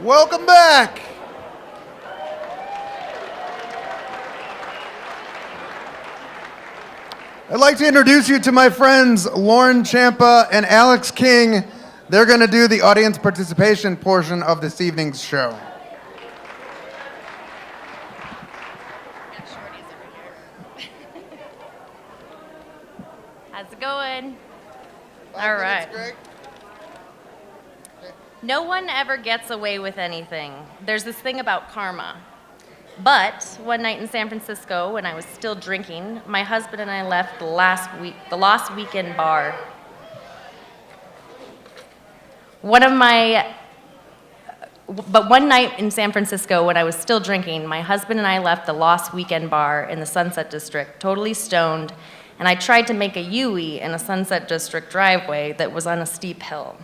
Welcome back. I'd like to introduce you to my friends Lauren Ciampa and Alex King. They're going to do the audience participation portion of this evening's show. How's it going? All right. No one ever gets away with anything. There's this thing about karma. But one night in San Francisco, when I was still drinking, my husband and I left the Lost Weekend bar. One night in San Francisco, when I was still drinking, my husband and I left the Lost Weekend bar in the Sunset District, totally stoned, and I tried to make a U-ey in a Sunset District driveway that was on a steep hill.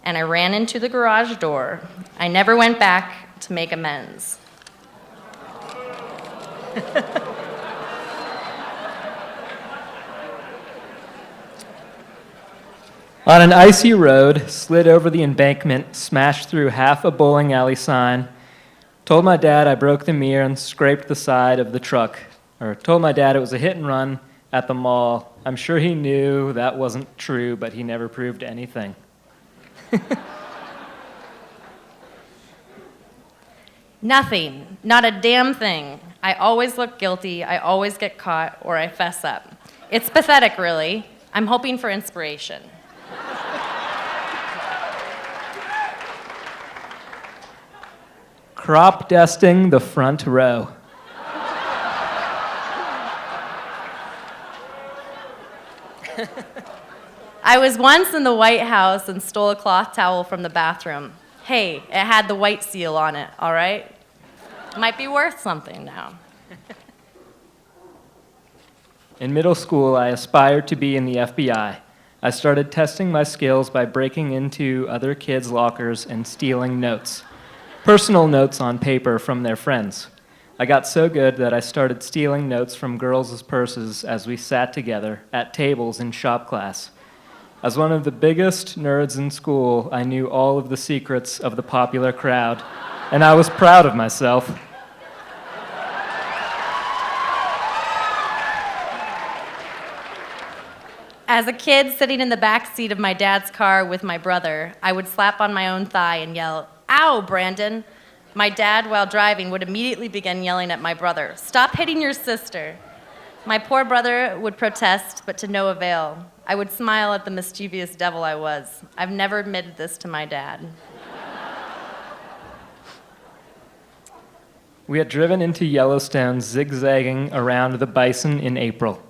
And I ran into the garage door. I never went back to make amends. On an icy road, slid over the embankment, smashed through half a bowling alley sign, told my dad I broke the mirror and scraped the side of the truck, or told my dad it was a hit and run at the mall. I'm sure he knew that wasn't true, but he never proved anything. Nothing, not a damn thing. I always look guilty, I always get caught, or I fess up. It's pathetic, really. I'm hoping for inspiration. Crop dusting the front row. I was once in the White House and stole a cloth towel from the bathroom. Hey, it had the white seal on it, all right? Might be worth something now. In middle school, I aspired to be in the FBI. I started testing my skills by breaking into other kids' lockers and stealing notes. Personal notes on paper from their friends. I got so good that I started stealing notes from girls' purses as we sat together at tables in shop class. As one of the biggest nerds in school, I knew all of the secrets of the popular crowd, and I was proud of myself. As a kid sitting in the back seat of my dad's car with my brother, I would slap on my own thigh and yell, "Ow, Brandon!" My dad, while driving, would immediately begin yelling at my brother, "Stop hitting your sister!" My poor brother would protest, but to no avail. I would smile at the mischievous devil I was. I've never admitted this to my dad. We had driven into Yellowstone, zigzagging around the bison in April.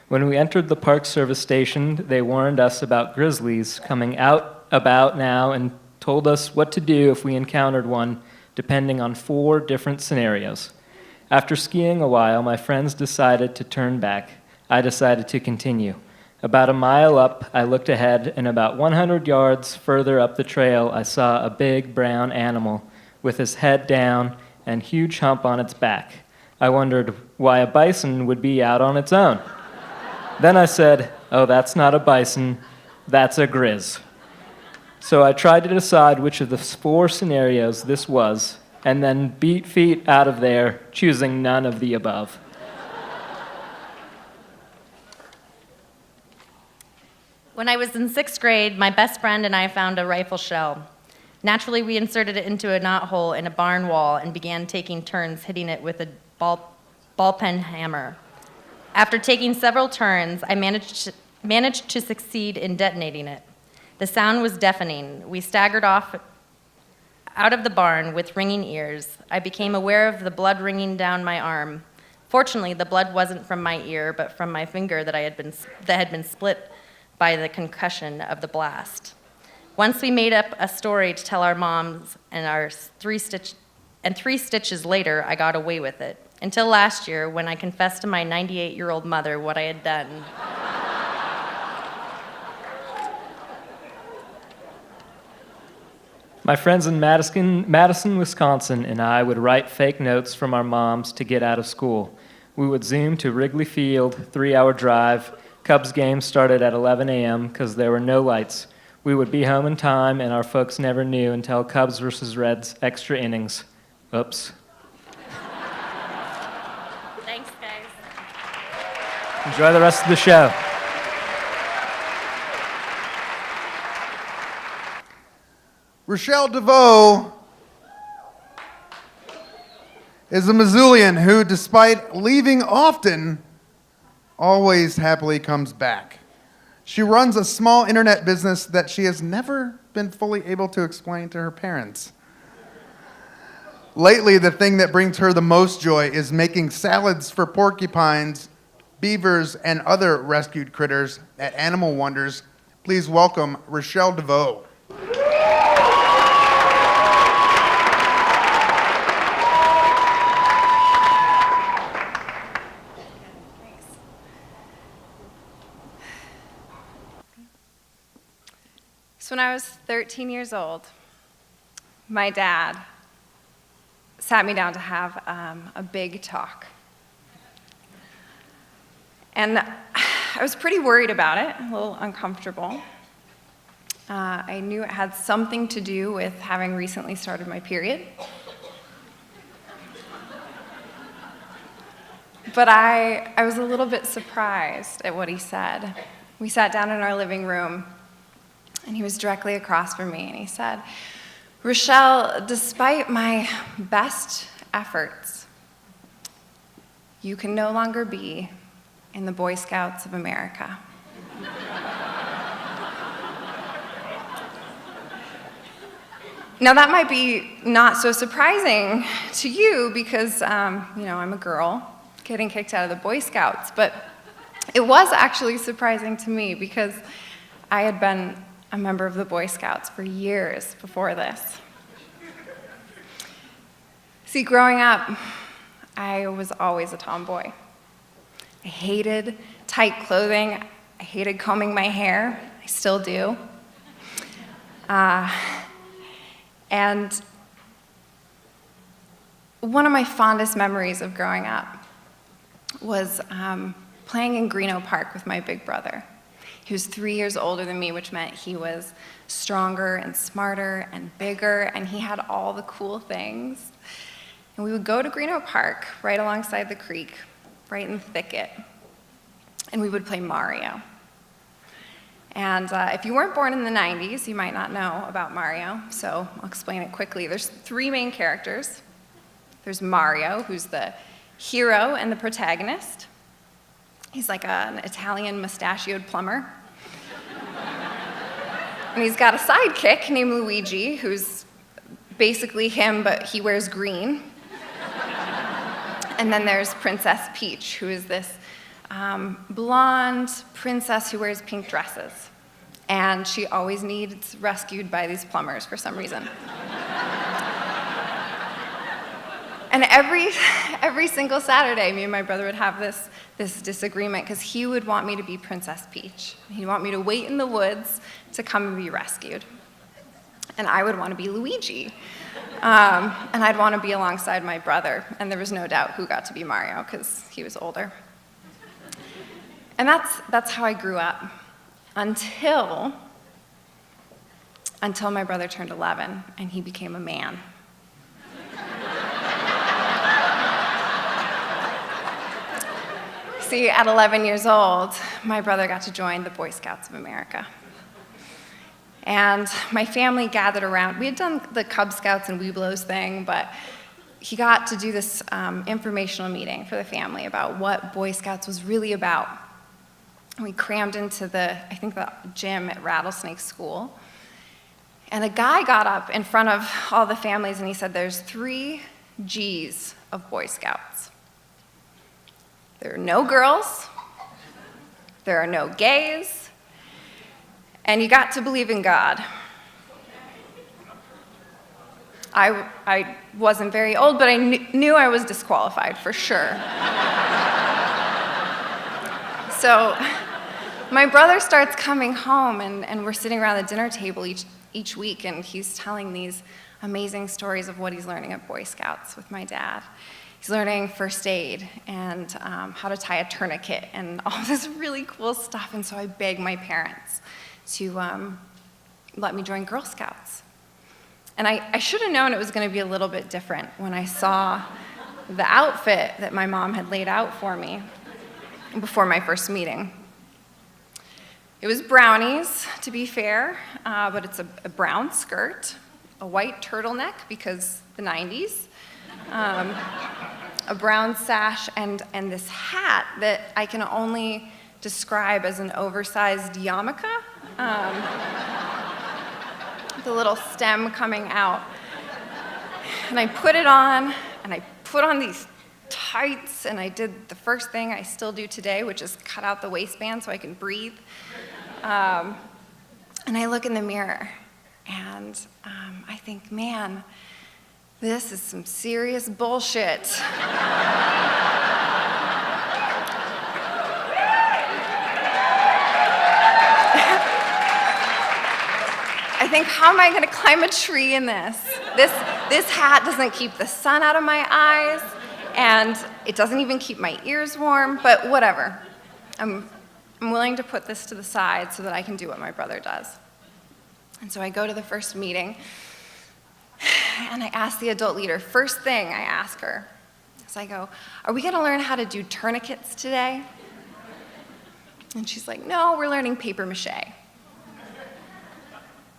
When we entered the Park Service station, they warned us about grizzlies coming out about now and told us what to do if we encountered one, depending on 4 different scenarios. After skiing a while, my friends decided to turn back. I decided to continue. About a mile up, I looked ahead, and about 100 yards further up the trail, I saw a big brown animal with his head down and huge hump on its back. I wondered why a bison would be out on its own. Then I said, "Oh, that's not a bison, that's a grizz." So I tried to decide which of the 4 scenarios this was, and then beat feet out of there, choosing none of the above. When I was in 6th grade, my best friend and I found a rifle shell. Naturally, we inserted it into a knothole in a barn wall and began taking turns hitting it with a ball pen hammer. After taking several turns, I managed to succeed in detonating it. The sound was deafening. We staggered off out of the barn with ringing ears. I became aware of the blood ringing down my arm. Fortunately, the blood wasn't from my ear, but from my finger that had been split by the concussion of the blast. Once we made up a story to tell our moms, and 3 stitches later, I got away with it. Until last year, when I confessed to my 98-year-old mother what I had done. My friends in Madison, Wisconsin, and I would write fake notes from our moms to get out of school. We would zoom to Wrigley Field, 3-hour drive. Cubs game started at 11 a.m. because there were no lights. We would be home in time, and our folks never knew until Cubs versus Reds extra innings. Oops. Thanks, guys. Enjoy the rest of the show. Richelle DeVoe is a Missoulian who, despite leaving often, always happily comes back. She runs a small internet business that she has never been fully able to explain to her parents. Lately, the thing that brings her the most joy is making salads for porcupines, beavers, and other rescued critters at Animal Wonders. Please welcome Richelle DeVoe. So when I was 13 years old, my dad sat me down to have a big talk. And I was pretty worried about it, a little uncomfortable. I knew it had something to do with having recently started my period. But I was a little bit surprised at what he said. We sat down in our living room, and he was directly across from me, and he said, "Richelle, despite my best efforts, you can no longer be in the Boy Scouts of America." Now that might be not so surprising to you because, I'm a girl getting kicked out of the Boy Scouts, but it was actually surprising to me because I had been a member of the Boy Scouts for years before this. See, growing up, I was always a tomboy. I hated tight clothing. I hated combing my hair. I still do. And one of my fondest memories of growing up was playing in Greeno Park with my big brother. He was 3 years older than me, which meant he was stronger and smarter and bigger, and he had all the cool things. And we would go to Greeno Park, right alongside the creek, right in the thicket, and we would play Mario. And if you weren't born in the 90s, you might not know about Mario, so I'll explain it quickly. There's 3 main characters. There's Mario, who's the hero and the protagonist. He's like an Italian mustachioed plumber. And he's got a sidekick named Luigi, who's basically him, but he wears green. And then there's Princess Peach, who is this blonde princess who wears pink dresses. And she always needs rescued by these plumbers for some reason. And every single Saturday, me and my brother would have this disagreement because he would want me to be Princess Peach. He'd want me to wait in the woods to come and be rescued. And I would want to be Luigi. And I'd want to be alongside my brother. And there was no doubt who got to be Mario because he was older. And that's how I grew up until my brother turned 11 and he became a man. See, at 11 years old, my brother got to join the Boy Scouts of America. And my family gathered around. We had done the Cub Scouts and Webelos thing, but he got to do this informational meeting for the family about what Boy Scouts was really about. And we crammed into the gym at Rattlesnake School. And a guy got up in front of all the families and he said, "There's 3 G's of Boy Scouts. There are no girls, there are no gays, and you got to believe in God." I wasn't very old, but I knew I was disqualified for sure. So my brother starts coming home, and we're sitting around the dinner table each week, and he's telling these amazing stories of what he's learning at Boy Scouts with my dad. He's learning first aid and how to tie a tourniquet and all this really cool stuff. And so I begged my parents to let me join Girl Scouts. And I should have known it was going to be a little bit different when I saw the outfit that my mom had laid out for me before my first meeting. It was brownies, to be fair, but it's a brown skirt, a white turtleneck because the 90s, a brown sash, and this hat that I can only describe as an oversized yarmulke, the little stem coming out. And I put it on, and I put on these tights, and I did the first thing I still do today, which is cut out the waistband so I can breathe. And I look in the mirror, and I think, man, this is some serious bullshit. I think, how am I going to climb a tree in this? This hat doesn't keep the sun out of my eyes, and it doesn't even keep my ears warm, but whatever. I'm willing to put this to the side so that I can do what my brother does. And so I go to the first meeting, and I ask the adult leader, first thing I ask her, is I go, are we going to learn how to do tourniquets today? And she's like, no, we're learning paper mache. I'm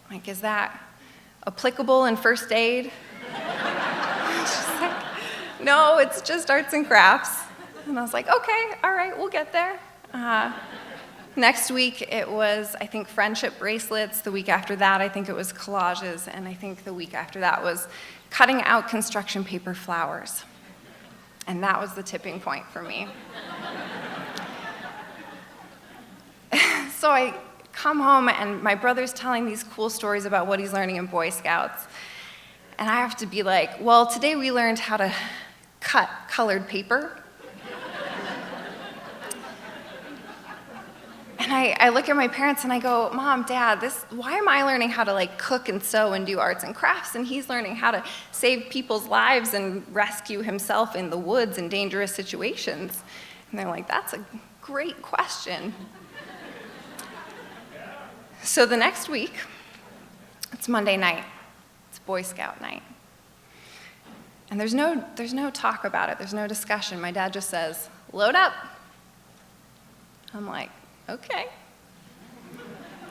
like, is that applicable in first aid? She's like, no, it's just arts and crafts. And I was like, okay, all right, we'll get there. Next week, it was, I think, friendship bracelets. The week after that, I think it was collages. And I think the week after that was cutting out construction paper flowers. And that was the tipping point for me. So I come home, and my brother's telling these cool stories about what he's learning in Boy Scouts. And I have to be like, well, today we learned how to cut colored paper. And I look at my parents and I go, Mom, Dad, why am I learning how to cook and sew and do arts and crafts, and he's learning how to save people's lives and rescue himself in the woods in dangerous situations? And they're like, that's a great question. So the next week, it's Monday night. It's Boy Scout night. And there's no talk about it. There's no discussion. My dad just says, load up. I'm like, okay.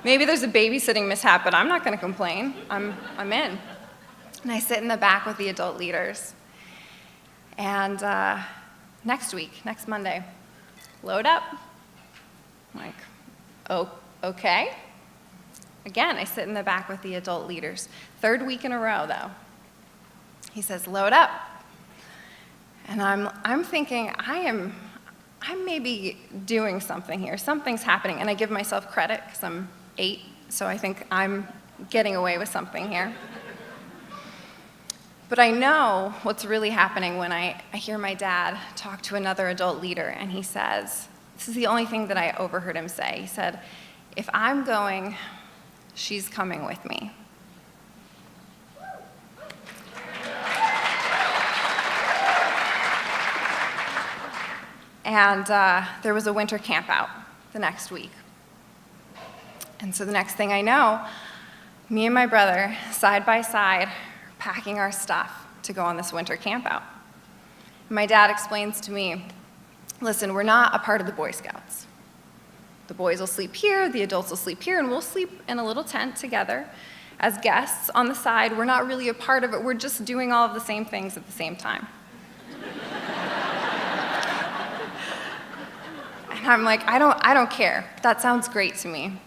Maybe there's a babysitting mishap, but I'm not going to complain. I'm in. And I sit in the back with the adult leaders. And next Monday, load up. I'm like, oh, okay. Again, I sit in the back with the adult leaders. Third week in a row, though. He says, load up. And I'm thinking, I'm maybe doing something here. Something's happening. And I give myself credit because I'm 8, so I think I'm getting away with something here. But I know what's really happening when I hear my dad talk to another adult leader, and he says, this is the only thing that I overheard him say. He said, if I'm going, she's coming with me. And there was a winter camp out the next week. And so the next thing I know, me and my brother, side by side, packing our stuff to go on this winter camp out. My dad explains to me, listen, we're not a part of the Boy Scouts. The boys will sleep here, the adults will sleep here, and we'll sleep in a little tent together as guests on the side. We're not really a part of it. We're just doing all of the same things at the same time. And I'm like, I don't care. That sounds great to me.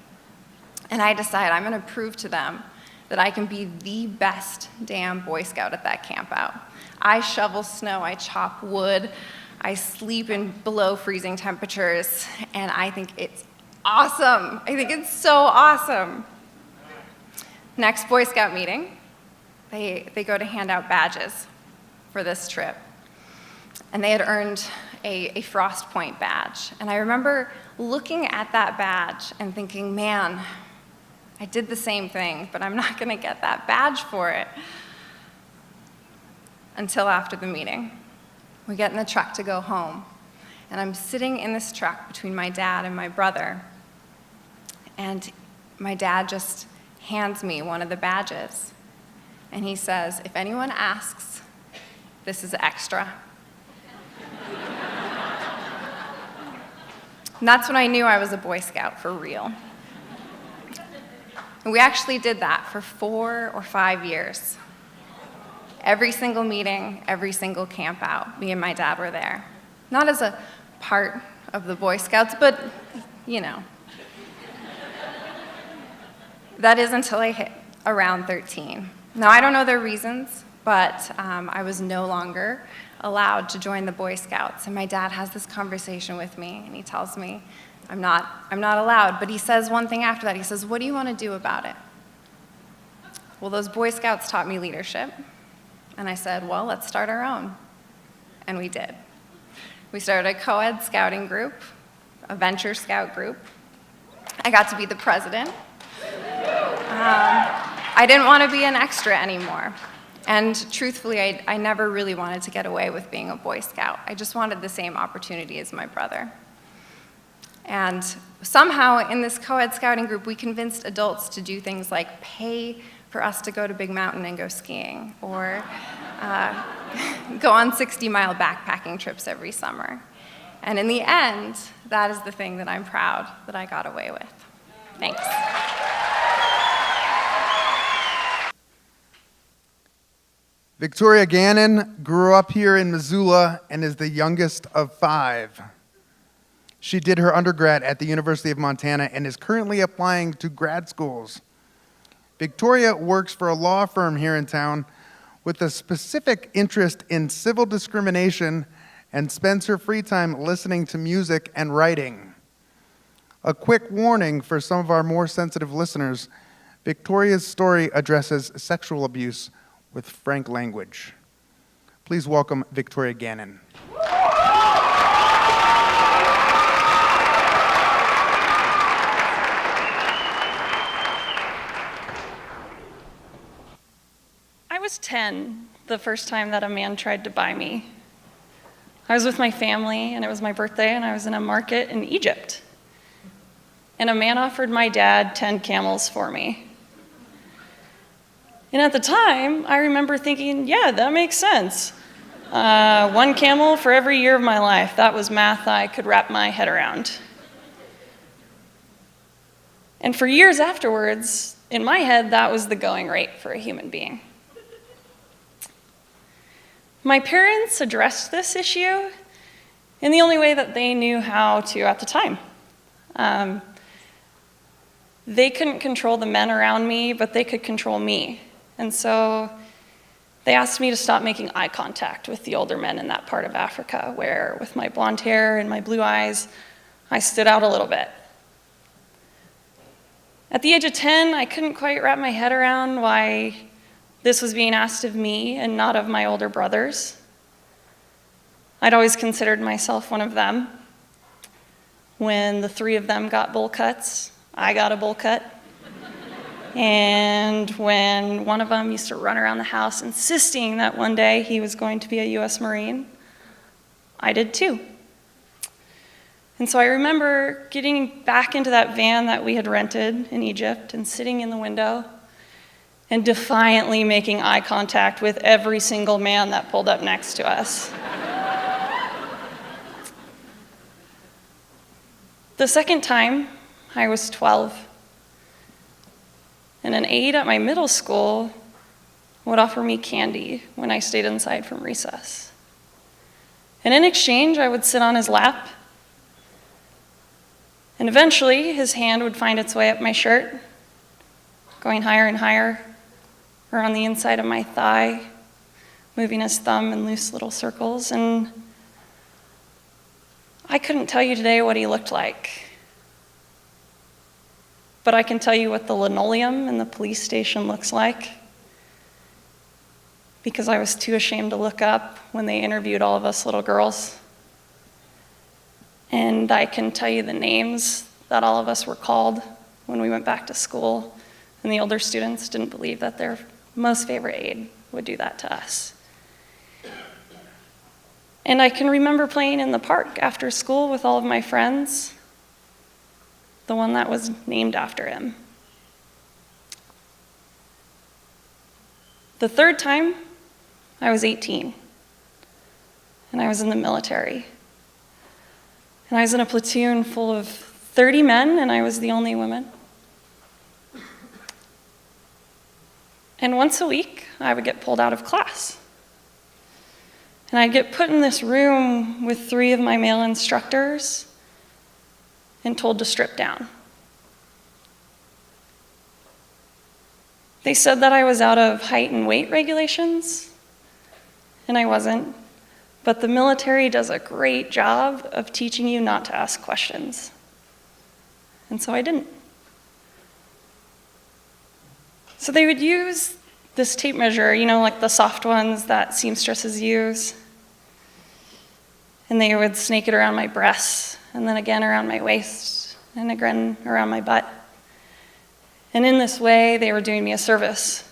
And I decide I'm going to prove to them that I can be the best damn Boy Scout at that camp out. I shovel snow, I chop wood, I sleep in below freezing temperatures, and I think it's awesome. I think it's so awesome. Next Boy Scout meeting, they go to hand out badges for this trip. And they had earned a Frost Point badge. And I remember looking at that badge and thinking, man, I did the same thing, but I'm not going to get that badge for it. Until after the meeting. We get in the truck to go home. And I'm sitting in this truck between my dad and my brother. And my dad just hands me one of the badges. And he says, "If anyone asks, this is extra." And that's when I knew I was a Boy Scout for real. And we actually did that for 4 or 5 years. Every single meeting, every single camp out, me and my dad were there. Not as a part of the Boy Scouts, but, you know. That is until I hit around 13. Now, I don't know their reasons, but I was no longer allowed to join the Boy Scouts. And my dad has this conversation with me, and he tells me, I'm not allowed. But he says one thing after that. He says, "What do you want to do about it?" Well, those Boy Scouts taught me leadership. And I said, well, let's start our own. And we did. We started a co-ed scouting group, a venture scout group. I got to be the president. I didn't want to be an extra anymore. And truthfully, I never really wanted to get away with being a Boy Scout. I just wanted the same opportunity as my brother. And somehow in this co-ed scouting group, we convinced adults to do things like pay for us to go to Big Mountain and go skiing, or go on 60-mile backpacking trips every summer. And in the end, that is the thing that I'm proud that I got away with. Thanks. Victoria Gannon grew up here in Missoula and is the youngest of 5. She did her undergrad at the University of Montana and is currently applying to grad schools. Victoria works for a law firm here in town with a specific interest in civil discrimination and spends her free time listening to music and writing. A quick warning for some of our more sensitive listeners, Victoria's story addresses sexual abuse with frank language. Please welcome Victoria Gannon. I was 10 the first time that a man tried to buy me. I was with my family, and it was my birthday, and I was in a market in Egypt. And a man offered my dad 10 camels for me. And at the time, I remember thinking, yeah, that makes sense. 1 camel for every year of my life. That was math I could wrap my head around. And for years afterwards, in my head, that was the going rate for a human being. My parents addressed this issue in the only way that they knew how to at the time. They couldn't control the men around me, but they could control me. And so they asked me to stop making eye contact with the older men in that part of Africa, where with my blonde hair and my blue eyes, I stood out a little bit. At the age of 10, I couldn't quite wrap my head around why this was being asked of me and not of my older brothers. I'd always considered myself one of them. When the 3 of them got bowl cuts, I got a bowl cut. And when one of them used to run around the house insisting that one day he was going to be a U.S. Marine, I did too. And so I remember getting back into that van that we had rented in Egypt and sitting in the window and defiantly making eye contact with every single man that pulled up next to us. The second time, I was 12, and an aide at my middle school would offer me candy when I stayed inside from recess. And in exchange, I would sit on his lap, and eventually his hand would find its way up my shirt, going higher and higher, or on the inside of my thigh, moving his thumb in loose little circles. And I couldn't tell you today what he looked like, but I can tell you what the linoleum in the police station looks like, because I was too ashamed to look up when they interviewed all of us little girls. And I can tell you the names that all of us were called when we went back to school, and the older students didn't believe that their most favorite aide would do that to us. And I can remember playing in the park after school with all of my friends, the one that was named after him. The third time, I was 18, and I was in the military. And I was in a platoon full of 30 men, and I was the only woman. And once a week, I would get pulled out of class. And I'd get put in this room with 3 of my male instructors and told to strip down. They said that I was out of height and weight regulations, and I wasn't. But the military does a great job of teaching you not to ask questions. And so I didn't. So they would use this tape measure, like the soft ones that seamstresses use. And they would snake it around my breasts, and then again around my waist, and again around my butt. And in this way, they were doing me a service.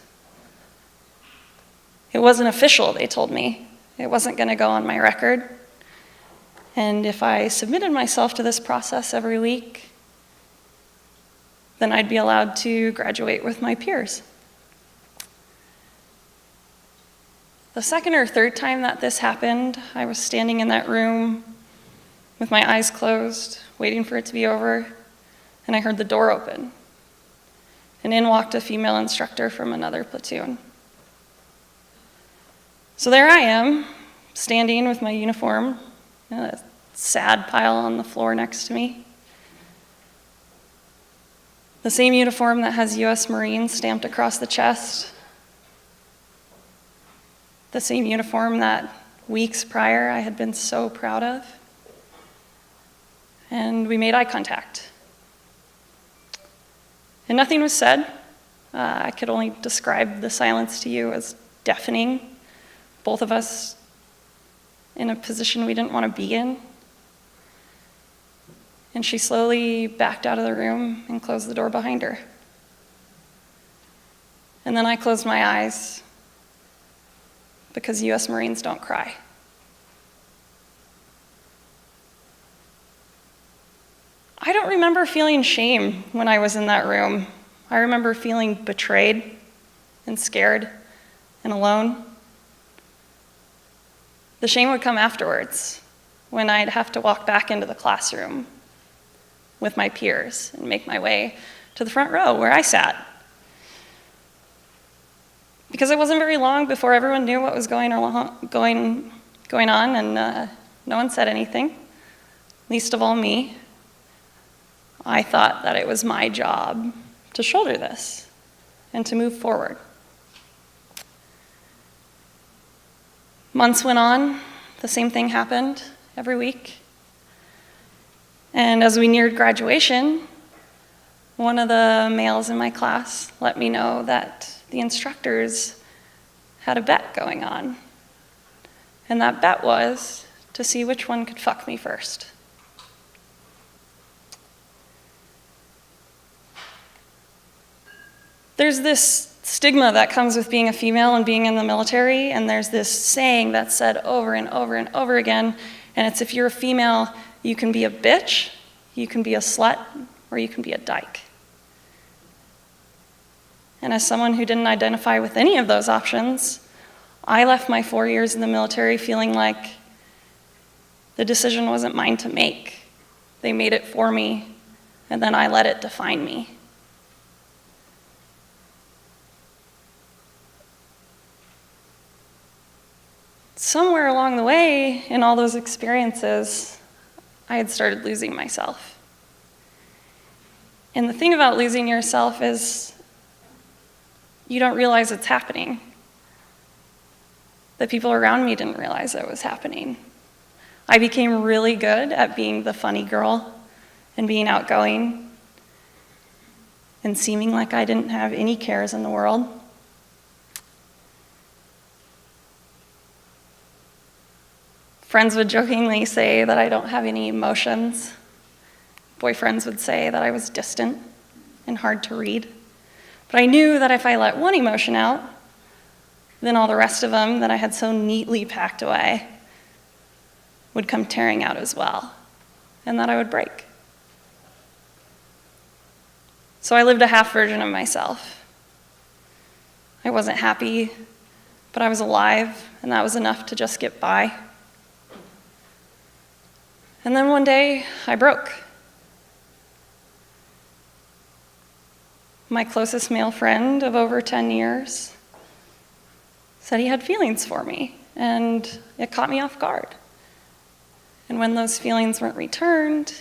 It wasn't official, they told me. It wasn't going to go on my record. And if I submitted myself to this process every week, then I'd be allowed to graduate with my peers. The second or third time that this happened, I was standing in that room with my eyes closed, waiting for it to be over, and I heard the door open. And in walked a female instructor from another platoon. So there I am, standing with my uniform, a sad pile on the floor next to me. The same uniform that has U.S. Marine stamped across the chest. The same uniform that weeks prior I had been so proud of. And we made eye contact. And nothing was said. I could only describe the silence to you as deafening. Both of us in a position we didn't want to be in. And she slowly backed out of the room and closed the door behind her. And then I closed my eyes because U.S. Marines don't cry. I don't remember feeling shame when I was in that room. I remember feeling betrayed and scared and alone. The shame would come afterwards, when I'd have to walk back into the classroom with my peers and make my way to the front row where I sat. Because it wasn't very long before everyone knew what was going on, and no one said anything, least of all me. I thought that it was my job to shoulder this and to move forward. Months went on, the same thing happened every week. And as we neared graduation, one of the males in my class let me know that the instructors had a bet going on. And that bet was to see which one could fuck me first. There's this stigma that comes with being a female and being in the military, and there's this saying that's said over and over and over again, and it's if you're a female, you can be a bitch, you can be a slut, or you can be a dyke. And as someone who didn't identify with any of those options, I left my 4 years in the military feeling like the decision wasn't mine to make. They made it for me, and then I let it define me. Somewhere along the way, in all those experiences, I had started losing myself. And the thing about losing yourself is you don't realize it's happening. The people around me didn't realize it was happening. I became really good at being the funny girl and being outgoing and seeming like I didn't have any cares in the world. Friends would jokingly say that I don't have any emotions. Boyfriends would say that I was distant and hard to read. But I knew that if I let one emotion out, then all the rest of them that I had so neatly packed away would come tearing out as well, and that I would break. So I lived a half version of myself. I wasn't happy, but I was alive, and that was enough to just get by. And then one day, I broke. My closest male friend of over 10 years said he had feelings for me, and it caught me off guard. And when those feelings weren't returned,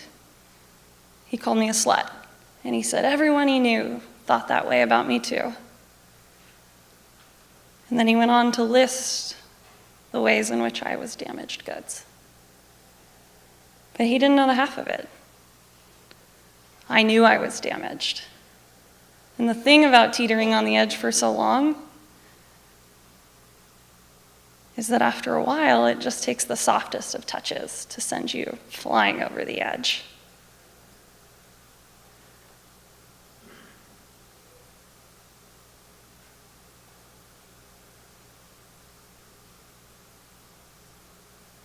he called me a slut. And he said everyone he knew thought that way about me too. And then he went on to list the ways in which I was damaged goods. But he didn't know the half of it. I knew I was damaged. And the thing about teetering on the edge for so long is that after a while, it just takes the softest of touches to send you flying over the edge.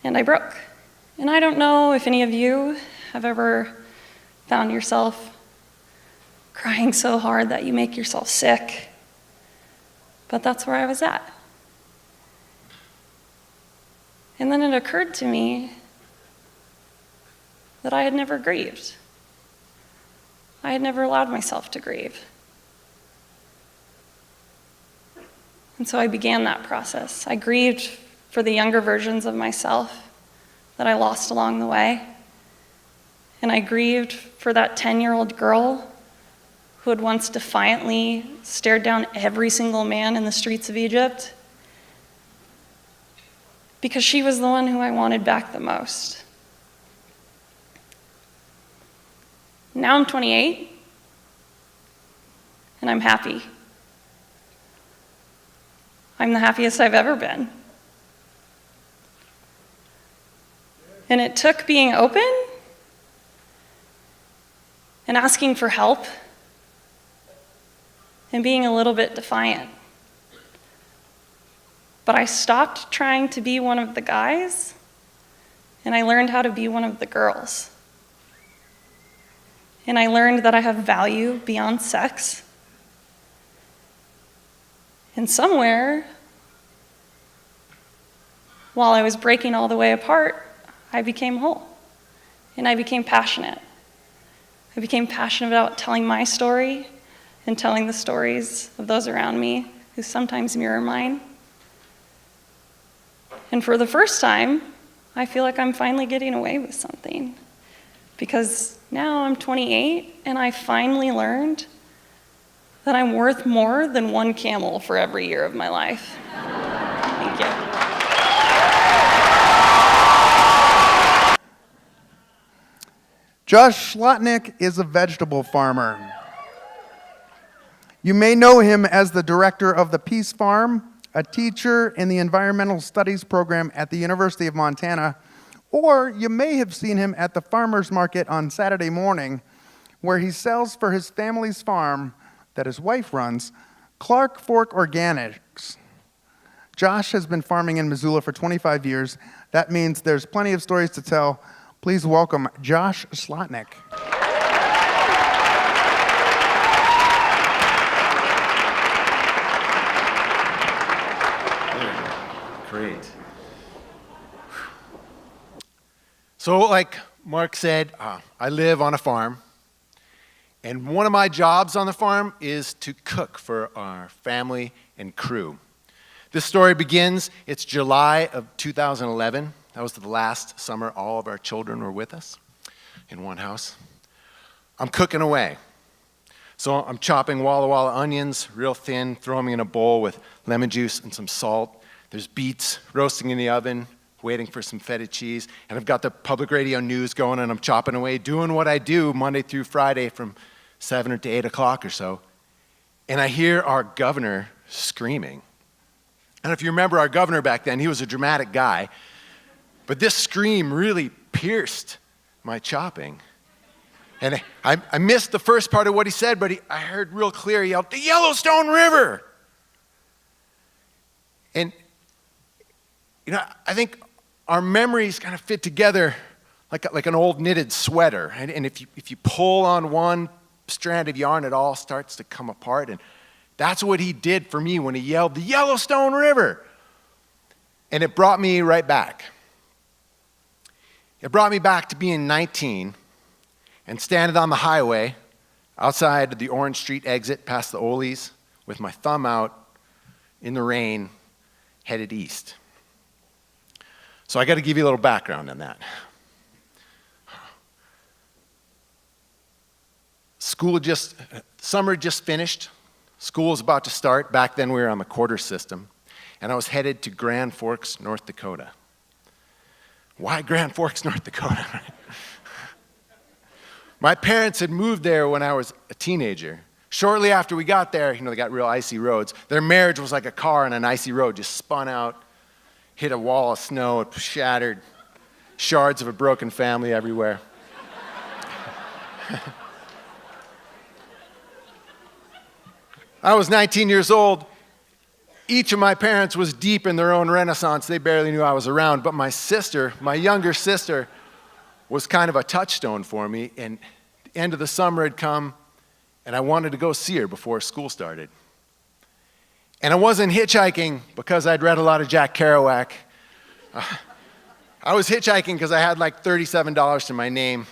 And I broke. And I don't know if any of you have ever found yourself crying so hard that you make yourself sick, but that's where I was at. And then it occurred to me that I had never grieved. I had never allowed myself to grieve. And so I began that process. I grieved for the younger versions of myself that I lost along the way. And I grieved for that 10-year-old girl who had once defiantly stared down every single man in the streets of Egypt, because she was the one who I wanted back the most. Now I'm 28, and I'm happy. I'm the happiest I've ever been. And it took being open and asking for help and being a little bit defiant. But I stopped trying to be one of the guys, and I learned how to be one of the girls. And I learned that I have value beyond sex. And somewhere, while I was breaking all the way apart, I became whole, and I became passionate. I became passionate about telling my story and telling the stories of those around me who sometimes mirror mine. And for the first time, I feel like I'm finally getting away with something, because now I'm 28 and I finally learned that I'm worth more than one camel for every year of my life. Thank you. Josh Slotnick is a vegetable farmer. You may know him as the director of the Peace Farm, a teacher in the environmental studies program at the University of Montana, or you may have seen him at the farmer's market on Saturday morning, where he sells for his family's farm that his wife runs, Clark Fork Organics. Josh has been farming in Missoula for 25 years. That means there's plenty of stories to tell. Please welcome Josh Slotnick. Great. So like Mark said, I live on a farm, and one of my jobs on the farm is to cook for our family and crew. This story begins, it's July of 2011. That was the last summer all of our children were with us in one house. I'm cooking away. So I'm chopping Walla Walla onions real thin, throwing them in a bowl with lemon juice and some salt. There's beets roasting in the oven, waiting for some feta cheese. And I've got the public radio news going, and I'm chopping away, doing what I do Monday through Friday from 7 to 8 o'clock or so. And I hear our governor screaming. And if you remember our governor back then, he was a dramatic guy. But this scream really pierced my chopping. And I missed the first part of what he said, but I heard real clear, he yelled, "The Yellowstone River!" And, you know, I think our memories kind of fit together like an old knitted sweater. And if you pull on one strand of yarn, it all starts to come apart. And that's what he did for me when he yelled, "The Yellowstone River!" And it brought me right back. It brought me back to being 19 and standing on the highway outside the Orange Street exit past the Ole's with my thumb out in the rain, headed east. So I got to give you a little background on that. Summer just finished. School was about to start. Back then we were on the quarter system. And I was headed to Grand Forks, North Dakota. Why Grand Forks, North Dakota? My parents had moved there when I was a teenager. Shortly after we got there, they got real icy roads. Their marriage was like a car on an icy road, just spun out, hit a wall of snow, it shattered, shards of a broken family everywhere. I was 19 years old. Each of my parents was deep in their own renaissance. They barely knew I was around. But my sister, my younger sister, was kind of a touchstone for me. And the end of the summer had come, and I wanted to go see her before school started. And I wasn't hitchhiking because I'd read a lot of Jack Kerouac. I was hitchhiking because I had like $37 to my name,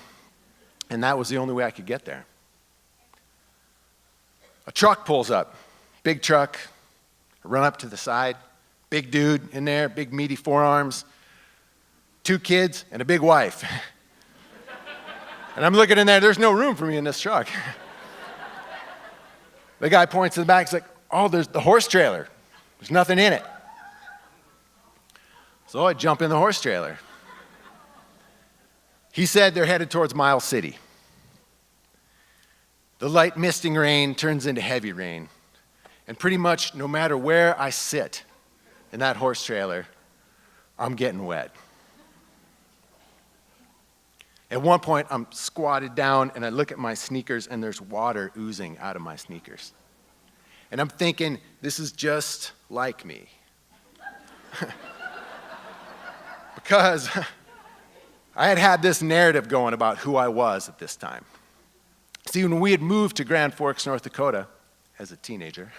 and that was the only way I could get there. A truck pulls up, big truck. I run up to the side, big dude in there, big meaty forearms, 2 kids, and a big wife. And I'm looking in there, there's no room for me in this truck. The guy points to the back, he's like, oh, there's the horse trailer. There's nothing in it. So I jump in the horse trailer. He said they're headed towards Miles City. The light misting rain turns into heavy rain. And pretty much no matter where I sit in that horse trailer, I'm getting wet. At one point, I'm squatted down and I look at my sneakers and there's water oozing out of my sneakers. And I'm thinking, this is just like me. Because I had had this narrative going about who I was at this time. See, when we had moved to Grand Forks, North Dakota, as a teenager,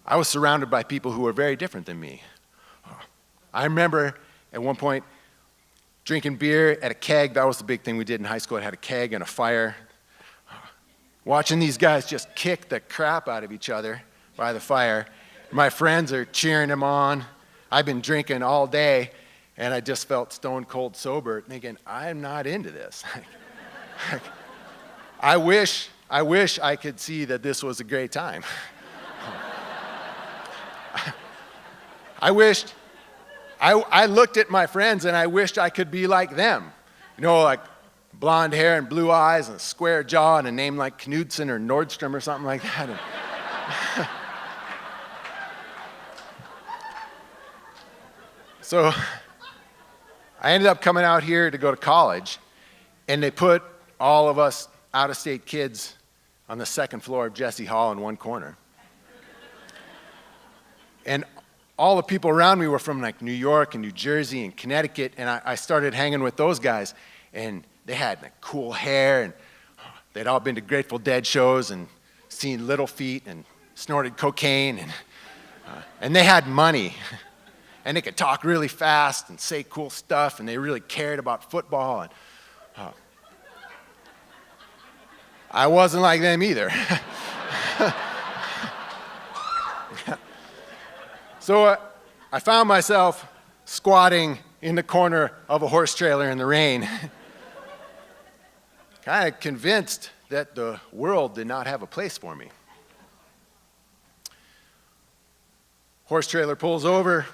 I was surrounded by people who were very different than me. I remember at one point drinking beer at a keg. That was the big thing we did in high school. It had a keg and a fire. Watching these guys just kick the crap out of each other by the fire. My friends are cheering them on. I've been drinking all day, and I just felt stone cold sober, thinking, I'm not into this. I wish I could see that this was a great time. I looked at my friends and I wished I could be like them. Like blonde hair and blue eyes and a square jaw and a name like Knudsen or Nordstrom or something like that. So I ended up coming out here to go to college, and they put all of us out-of-state kids on the second floor of Jesse Hall in one corner. And all the people around me were from like New York and New Jersey and Connecticut, and I started hanging with those guys, and they had like cool hair, and they'd all been to Grateful Dead shows and seen Little Feat and snorted cocaine, and they had money, and they could talk really fast and say cool stuff, and they really cared about football, and I wasn't like them either. So I found myself squatting in the corner of a horse trailer in the rain, kind of convinced that the world did not have a place for me. Horse trailer pulls over,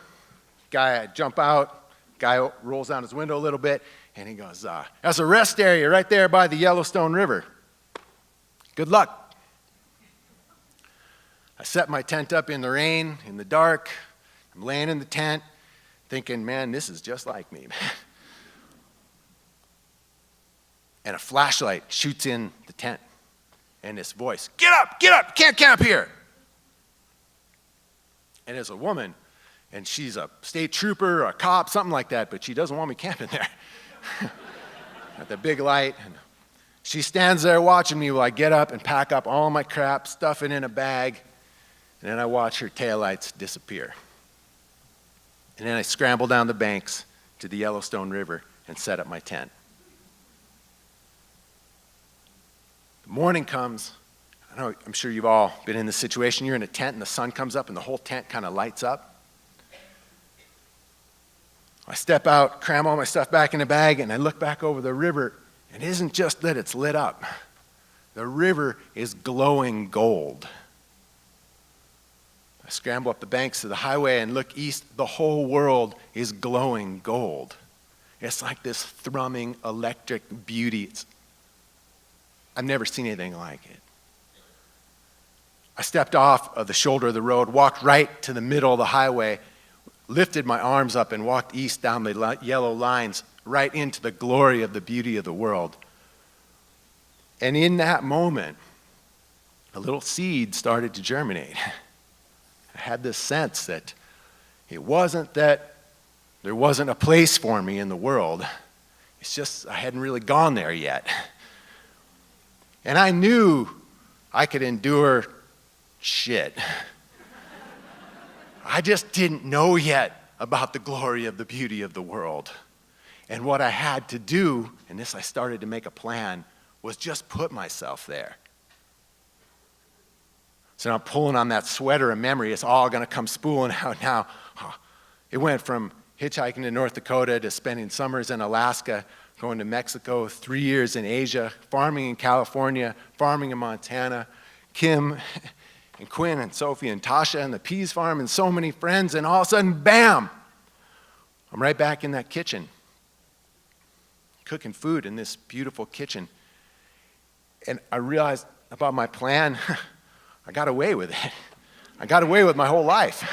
I jump out, guy rolls down his window a little bit, and he goes, that's a rest area right there by the Yellowstone River. Good luck. I set my tent up in the rain, in the dark. I'm laying in the tent thinking, man, this is just like me. And a flashlight shoots in the tent. And this voice, get up, you can't camp here. And it's a woman, and she's a state trooper or a cop, something like that, but she doesn't want me camping there. At the big light. And she stands there watching me while I get up and pack up all my crap, stuff it in a bag, and then I watch her taillights disappear. And then I scrambled down the banks to the Yellowstone River and set up my tent. The morning comes. I'm sure you've all been in this situation. You're in a tent and the sun comes up and the whole tent kind of lights up. I step out, cram all my stuff back in the bag, and I look back over the river, and it isn't just that it's lit up. The river is glowing gold. I scramble up the banks of the highway and look east. The whole world is glowing gold. It's like this thrumming electric beauty. I've never seen anything like it. I stepped off of the shoulder of the road, walked right to the middle of the highway, lifted my arms up and walked east down the yellow lines right into the glory of the beauty of the world. And in that moment, a little seed started to germinate. I had this sense that it wasn't that there wasn't a place for me in the world. It's just I hadn't really gone there yet. And I knew I could endure shit. I just didn't know yet about the glory of the beauty of the world. And what I had to do, and this I started to make a plan, was just put myself there. So now I'm pulling on that sweater of memory. It's all going to come spooling out now. It went from hitchhiking to North Dakota to spending summers in Alaska, going to Mexico, 3 years in Asia, farming in California, farming in Montana, Kim and Quinn and Sophie and Tasha and the Peas Farm and so many friends, and all of a sudden, bam, I'm right back in that kitchen, cooking food in this beautiful kitchen. And I realized about my plan, I got away with it. I got away with my whole life.